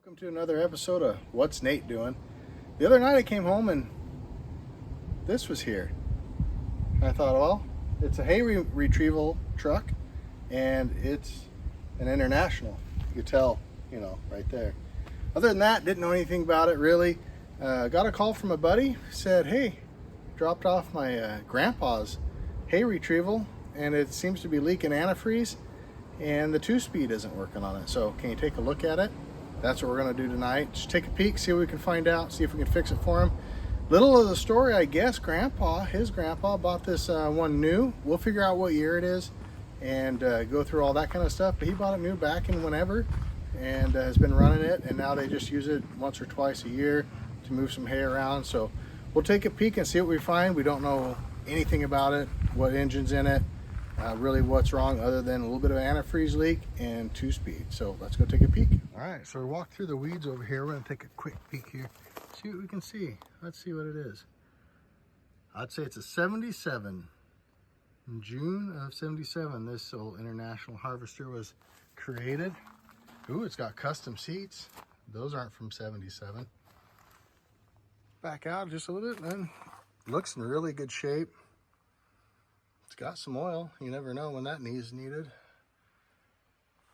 Welcome to another episode of What's Nate Doing? The other night I came home and this was here. I thought, well, it's a hay retrieval truck and it's an International. You could tell, right there. Other than that, didn't know anything about it really. Got a call from a buddy, said, hey, dropped off my grandpa's hay retrieval and it seems to be leaking antifreeze and the 2-speed isn't working on it. So can you take a look at it? That's what we're going to do tonight. Just take a peek, see what we can find out, see if we can fix it for him. Little of the story, I guess, his grandpa bought this one new. We'll figure out what year it is and go through all that kind of stuff. But he bought it new back in whenever and has been running it. And now they just use it once or twice a year to move some hay around. So we'll take a peek and see what we find. We don't know anything about it, what engine's in it, really what's wrong other than a little bit of antifreeze leak and 2-speed. So let's go take a peek. All right, so we walked through the weeds over here. We're gonna take a quick peek here, see what we can see. Let's see what it is. I'd say it's a 77. In June of 77, this old International harvester was created. Ooh, it's got custom seats. Those aren't from 77. Back out just a little bit, and looks in really good shape. It's got some oil. You never know when that is needed.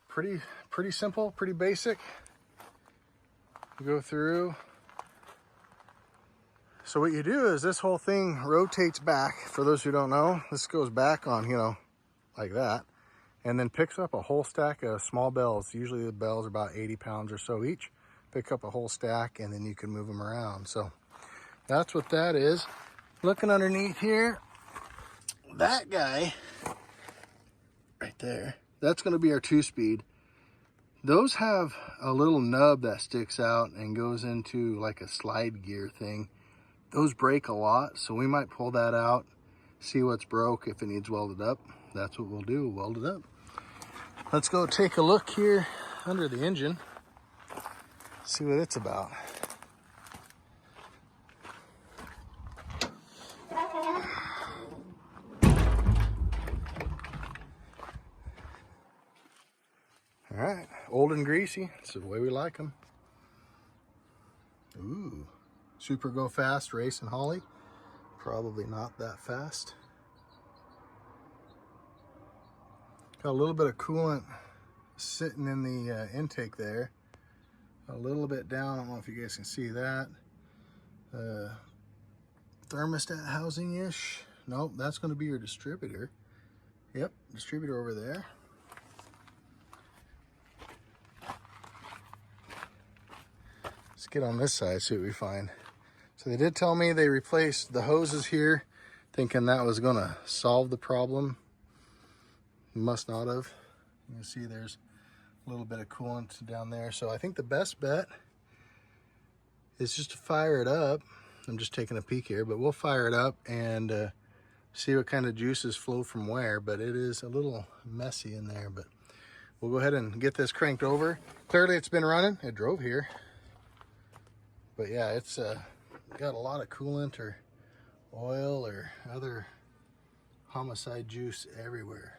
Pretty simple, pretty basic. You go through. So what you do is this whole thing rotates back. For those who don't know, this goes back on, like that, and then picks up a whole stack of small bells. Usually the bells are about 80 pounds or so each. Pick up a whole stack and then you can move them around. So that's what that is. Looking underneath here, that guy right there, that's going to be our 2-speed. Those have a little nub that sticks out and goes into like a slide gear thing. Those break a lot, so we might pull that out, see what's broke. If it needs welded up, that's what we'll do, weld it up. Let's go take a look here under the engine, see what it's about. All right, old and greasy. It's the way we like them. Ooh, super go fast, Race and Holly. Probably not that fast. Got a little bit of coolant sitting in the intake there. A little bit down, I don't know if you guys can see that. Thermostat housing-ish. Nope, that's gonna be your distributor. Yep, distributor over there. Let's get on this side, see what we find. So they did tell me they replaced the hoses here, thinking that was gonna solve the problem. Must not have. You can see there's a little bit of coolant down there. So I think the best bet is just to fire it up. I'm just taking a peek here, but we'll fire it up and see what kind of juices flow from where. But it is a little messy in there, but we'll go ahead and get this cranked over. Clearly it's been running, it drove here. But yeah, it's got a lot of coolant or oil or other homicide juice everywhere.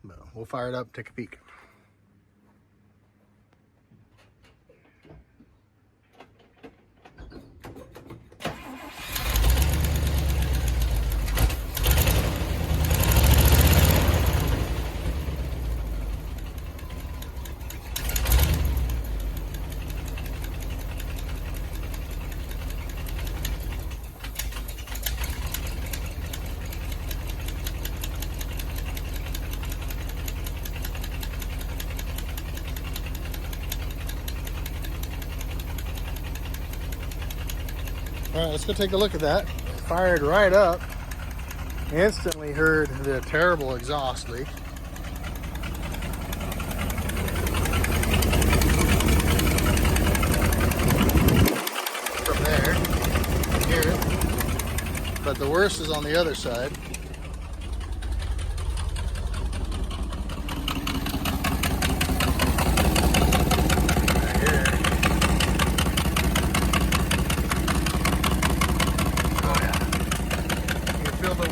But we'll fire it up, take a peek. All right, let's go take a look at that. Fired right up. Instantly heard the terrible exhaust leak. From there, you can hear it. But the worst is on the other side.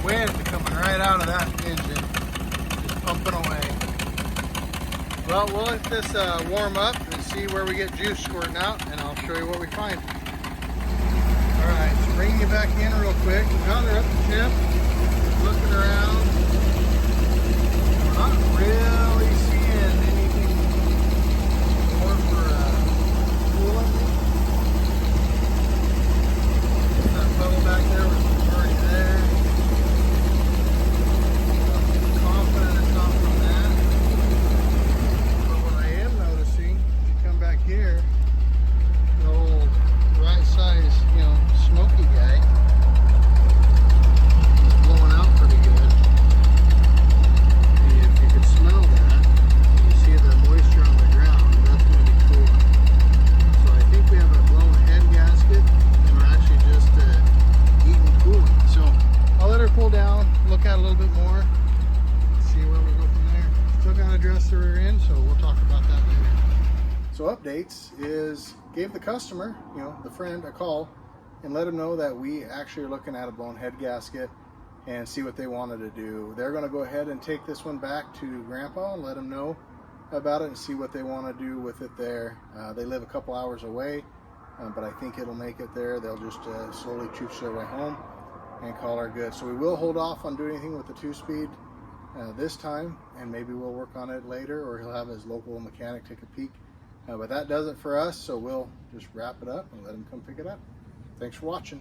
Wind coming right out of that engine, just pumping away. Well, we'll let this warm up and see where we get juice squirting out, and I'll show you what we find. All right, so bringing you back in real quick. Now they're up the chip, looking around. We're not really seeing anything more for coolant. That puddle back there was already there. Confident it's not from that. But what I am noticing, if you come back here, the old right size, smoky guy is blowing out pretty good. And if you could smell that, you see the moisture on the ground, that's going to be cool. So I think we have a blown head gasket, and we're actually just eating coolant. So I'll let her cool down, look at it a little bit more, see where we go from there. Still got to dress the rear end, so we'll talk about that later. So updates is gave the customer, the friend, a call and let them know that we actually are looking at a blown head gasket and see what they wanted to do. They're going to go ahead and take this one back to Grandpa and let him know about it and see what they want to do with it there. They live a couple hours away, but I think it'll make it there. They'll just slowly chooch their way home and call her good. So we will hold off on doing anything with the 2-speed this time, and maybe we'll work on it later, or he'll have his local mechanic take a peek. But that does it for us, so we'll just wrap it up and let him come pick it up. Thanks for watching.